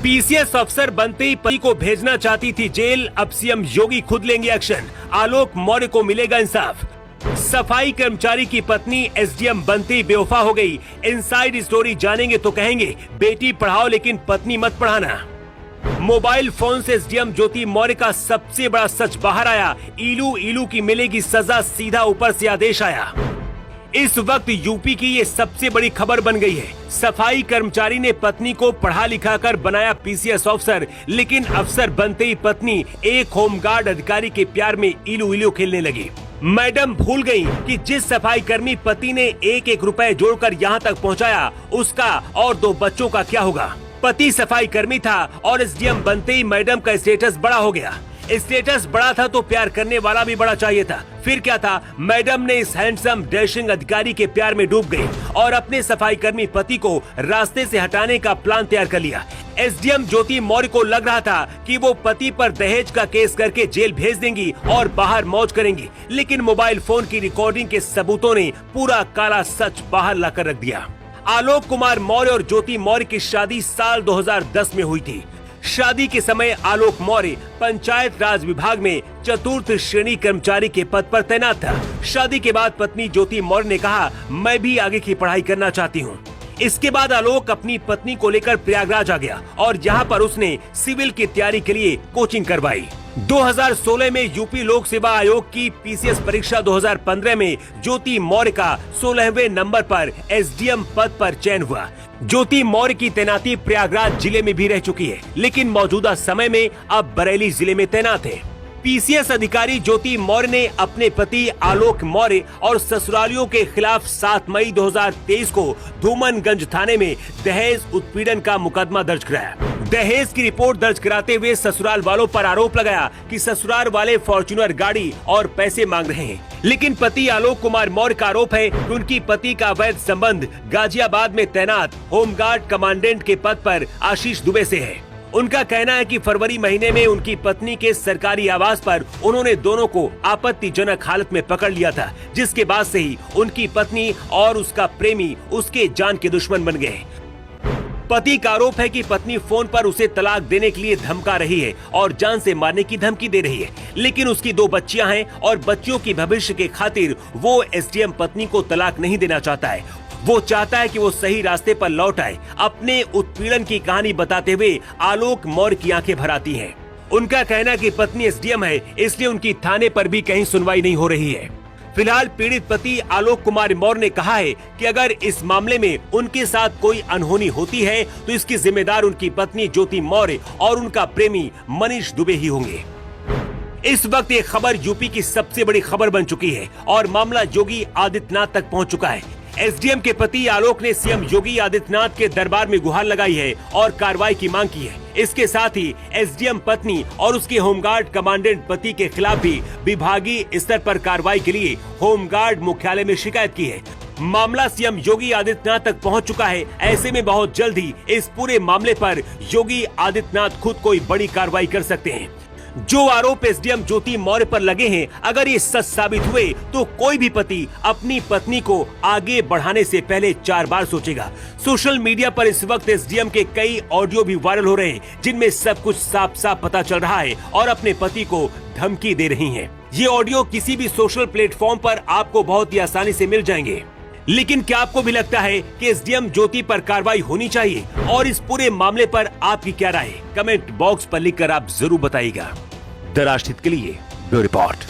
PCS अफसर बनते ही पति को भेजना चाहती थी जेल, अब सीएम योगी खुद लेंगे एक्शन। आलोक मौर्य को मिलेगा इंसाफ। सफाई कर्मचारी की पत्नी एसडीएम बनते ही बेवफा हो गई। इनसाइड स्टोरी जानेंगे तो कहेंगे बेटी पढ़ाओ लेकिन पत्नी मत पढ़ाना। मोबाइल फोन से एसडीएम ज्योति मौर्य का सबसे बड़ा सच बाहर आया। इलू की मिलेगी सजा, सीधा ऊपर से आदेश आया। इस वक्त यूपी की ये सबसे बड़ी खबर बन गई है। सफाई कर्मचारी ने पत्नी को पढ़ा लिखा कर बनाया पीसीएस ऑफिसर, लेकिन अफसर बनते ही पत्नी एक होमगार्ड अधिकारी के प्यार में इलू खेलने लगी। मैडम भूल गई कि जिस सफाई कर्मी पति ने एक रुपए जोड़कर यहाँ तक पहुँचाया, उसका और 2 बच्चों का क्या होगा। पति सफाई कर्मी था और एसडीएम बनते ही मैडम का स्टेटस बड़ा हो गया। स्टेटस बड़ा था तो प्यार करने वाला भी बड़ा चाहिए था। फिर क्या था, मैडम ने इस हैंडसम डैशिंग अधिकारी के प्यार में डूब गई और अपने सफाई कर्मी पति को रास्ते से हटाने का प्लान तैयार कर लिया। एसडीएम ज्योति मौर्य को लग रहा था कि वो पति पर दहेज का केस करके जेल भेज देंगी और बाहर मौज करेंगी, लेकिन मोबाइल फोन की रिकॉर्डिंग के सबूतों ने पूरा काला सच बाहर लाकर रख दिया। आलोक कुमार मौर्य और ज्योति मौर्य की शादी साल 2010 में हुई थी। शादी के समय आलोक मौर्य पंचायत राज विभाग में चतुर्थ श्रेणी कर्मचारी के पद पर तैनात था। शादी के बाद पत्नी ज्योति मौर्य ने कहा, मैं भी आगे की पढ़ाई करना चाहती हूँ। इसके बाद आलोक अपनी पत्नी को लेकर प्रयागराज आ गया और यहाँ पर उसने सिविल की तैयारी के लिए कोचिंग करवाई। 2016 में यूपी लोक सेवा आयोग की पीसीएस परीक्षा 2015 में ज्योति मौर्य का 16वें नंबर पर एसडीएम पद पर चयन हुआ। ज्योति मौर्य की तैनाती प्रयागराज जिले में भी रह चुकी है, लेकिन मौजूदा समय में अब बरेली जिले में तैनात है। पीसीएस अधिकारी ज्योति मौर्य ने अपने पति आलोक मौर्य और ससुरालियों के खिलाफ 7 मई 2023 को धूमनगंज थाने में दहेज उत्पीड़न का मुकदमा दर्ज कराया। दहेज की रिपोर्ट दर्ज कराते हुए ससुराल वालों पर आरोप लगाया कि ससुराल वाले फॉर्च्यूनर गाड़ी और पैसे मांग रहे हैं, लेकिन पति आलोक कुमार मौर्य का आरोप है कि उनकी पति का अवैध संबंध गाजियाबाद में तैनात होमगार्ड कमांडेंट के पद पर आशीष दुबे से है। उनका कहना है कि फरवरी महीने में उनकी पत्नी के सरकारी आवास पर उन्होंने दोनों को आपत्तिजनक हालत में पकड़ लिया था, जिसके बाद से ही उनकी पत्नी और उसका प्रेमी उसके जान के दुश्मन बन गए। पति का आरोप है कि पत्नी फोन पर उसे तलाक देने के लिए धमका रही है और जान से मारने की धमकी दे रही है, लेकिन उसकी 2 बच्चियां हैं और बच्चियों की भविष्य के खातिर वो एसडीएम पत्नी को तलाक नहीं देना चाहता है। वो चाहता है कि वो सही रास्ते पर लौट आए। अपने उत्पीड़न की कहानी बताते हुए आलोक मौर्य की आंखें भर आती हैं। उनका कहना है कि पत्नी एसडीएम है, इसलिए उनकी थाने पर भी कहीं सुनवाई नहीं हो रही है। फिलहाल पीड़ित पति आलोक कुमार मौर्य ने कहा है कि अगर इस मामले में उनके साथ कोई अनहोनी होती है तो इसकी जिम्मेदार उनकी पत्नी ज्योति मौर्य और उनका प्रेमी मनीष दुबे ही होंगे। इस वक्त ये खबर यूपी की सबसे बड़ी खबर बन चुकी है और मामला योगी आदित्यनाथ तक पहुंच चुका है। एसडीएम के पति आलोक ने सीएम योगी आदित्यनाथ के दरबार में गुहार लगाई है और कार्रवाई की मांग की है। इसके साथ ही एसडीएम पत्नी और उसके होमगार्ड कमांडेंट पति के खिलाफ भी विभागीय स्तर पर कार्रवाई के लिए होमगार्ड मुख्यालय में शिकायत की है। मामला सीएम योगी आदित्यनाथ तक पहुंच चुका है। ऐसे में बहुत जल्द ही इस पूरे मामले पर योगी आदित्यनाथ खुद कोई बड़ी कार्रवाई कर सकते हैं। जो आरोप एसडीएम ज्योति मौर्य पर लगे हैं, अगर ये सच साबित हुए तो कोई भी पति अपनी पत्नी को आगे बढ़ाने से पहले 4 बार सोचेगा। सोशल मीडिया पर इस वक्त एसडीएम के कई ऑडियो भी वायरल हो रहे हैं, जिनमें सब कुछ साफ साफ पता चल रहा है और अपने पति को धमकी दे रही हैं। ये ऑडियो किसी भी सोशल प्लेटफॉर्म पर आपको बहुत ही आसानी से मिल जाएंगे। लेकिन क्या आपको भी लगता है कि एसडीएम ज्योति पर कार्रवाई होनी चाहिए? और इस पूरे मामले पर आपकी क्या राय है? कमेंट बॉक्स पर लिखकर आप जरूर बताइएगा। द राष्ट्रहित के लिए ब्यूरो रिपोर्ट।